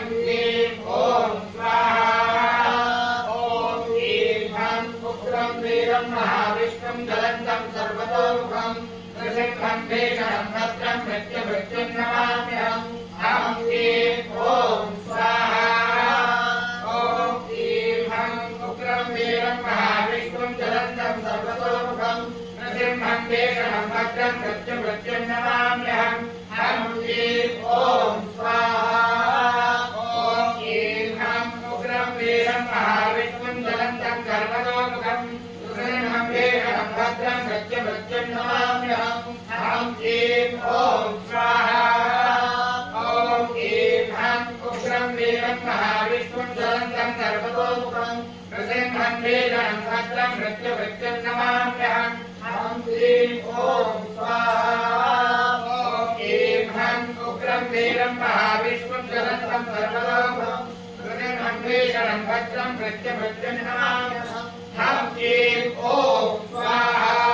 ॐ स्वाहा ॐ ईं पुत्रं वीरं महाविष्णुं ज्वलन्तं सर्वतोमुखं नृसिंहं भीषणं भद्रं मृत्युमृत्युं नमाम्यहम् ॐ स्वाहा ॐ ईं पुत्रं वीरं महाविष्णुं ज्वलन्तं सर्वतोमुखं नृसिंहं भीषणं भद्रं मृत्युमृत्युं नमाम्यहम् ॐ स्वाहा महाविष्णुं ज्वलन्तं सर्वतोमुखं नृसिंहं भीषणं भद्रं मृत्युमृत्युं नमाम्यहम् ॐ स्वाहा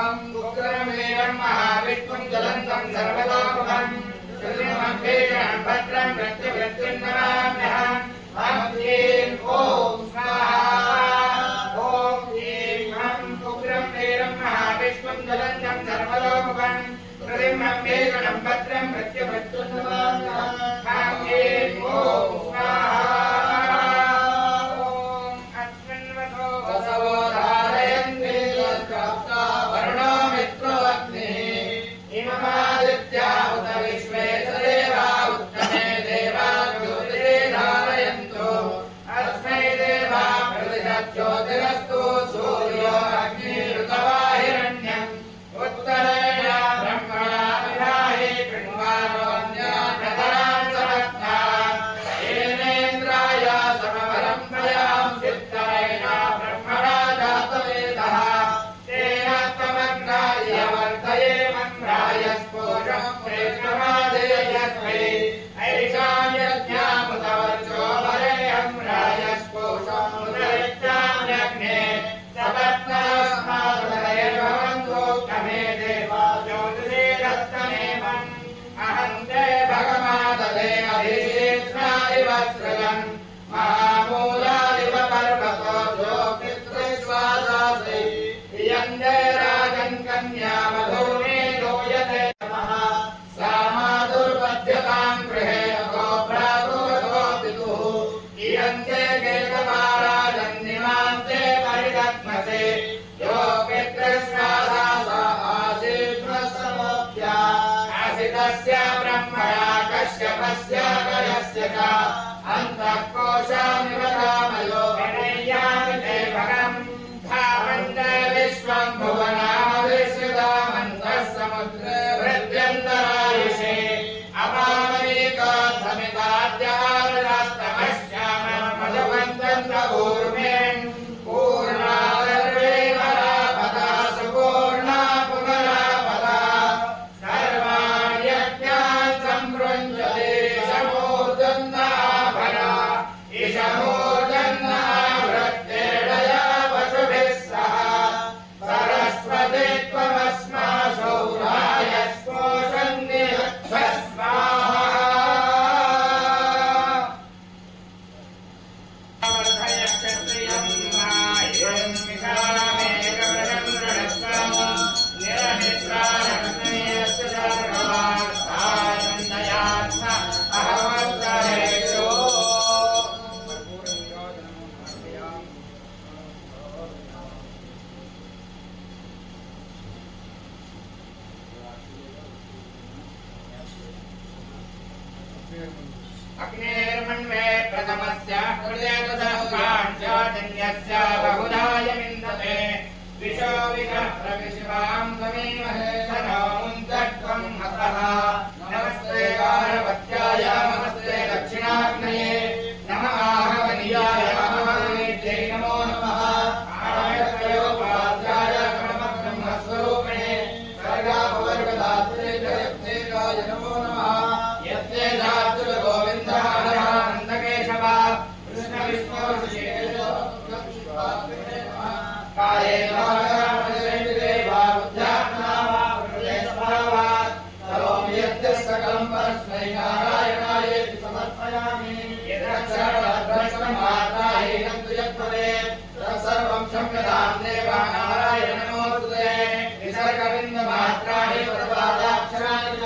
ॐ उग्रं वीरं महाविष्णुं ज्वलन्तं सर्वतोमुखं नृसिंहं भीषणं भद्रं मृत्युमृत्युं नमाम्यहम् ॐ स्वाहा उग्रं वीरं महाविष्णुं ज्वलन्तं सर्वतोमुखं नृसिंहं भीषणं भद्रं मृत्युमृत्युं नमाम्यहम् ॐ स्वाहा उत्तरेण ब्रह्मणा विधाय वेदस्य ब्रह्मणा कश्यपस्य गयस्य च अन्तः कोशामिवधामयो विनय्यामि ते भगम् धावन्त विश्वम् भुवनादिश्रितामन्तः समुद्रे वृद्ध्यन्तरायुषे अपामनीकार्थमिताद्यारस्तमश्यामम् मधुवन्तन्द्रपूर्वेन् पूर्णा सर्वे परापदा सुपूर्णा पुनरापदा सर्वान् यज्ञान् सम्पृञ्जते शमूर्धन्नाभरा ईशमूर्धन्नावृत्तेडया पशुभिः सह सरस्वती त्वमस्मासौ रायस्पोषन्नि स्वाहा अग्नेर्मन्वे प्रथमस्य कृते तदकाञ्चाजन्यस्य बहुधायमिन्दते विशो विषप्रविशिवाम् त्वमेमहे सनोमुञ्चत्वम् हतः नमस्ते गारवत्याय नमस्ते दक्षिणाग्नये नमः आहवनीयाय महावेद्यै नमो नमः आयत्रयोपाध्याय ब्रह्मस्वरूपिणे सर्गापवर्गदात्रे जयप्तेकाय नमो नमः यत्ते धातुर गोविन्दः नन्दकेशव कृष्ण विष्णु श्रीकेशव कायेन वाचामनसेन्द्रिये वा बुद्ध्यात्मना वा प्रकृतेस्वभावात् करोमि यद्यः सकलं परस्मै नारायणायेति समर्पयामि यदक्षरभ्रष्टमात्राहीनं तु यद्भवेत् तत्सर्वं क्षम्यतां देवा नारायण नमोऽस्तु ते विसर्गबिन्दुमात्राणि पदपादाक्षराणि च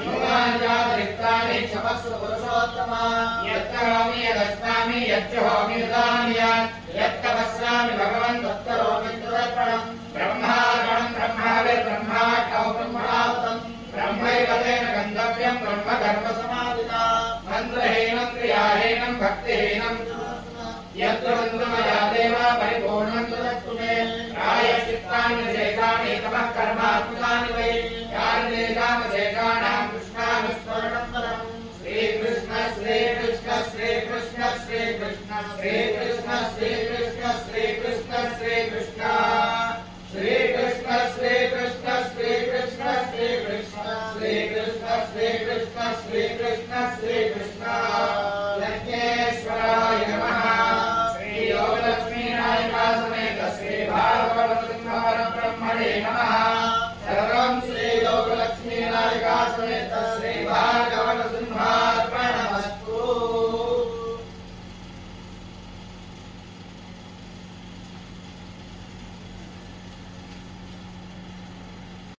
न्यूनानि चातिरिक्तानि क्षमस्व पुरुषोत्तमा यत्करोमि यदस्नामि यच्जुहोमि ददामि यत्तपस्यामि भगवन् तत्करोमि तदर्पणम् ब्रह्मार्पणम् ब्रह्माविर्ब्रह्माट्टौ ब्रह्मणाहुतम् ब्रह्मैव तेन गन्तव्यम् ब्रह्म कर्मसमाधिना मन्त्रहीनम् क्रियाहीनम् भक्तिहीनम् यत्र मया देव परिपूर्णम् तदस्तु मे प्रायश्चित्तानि शेषाणि तमः कर्मात्मक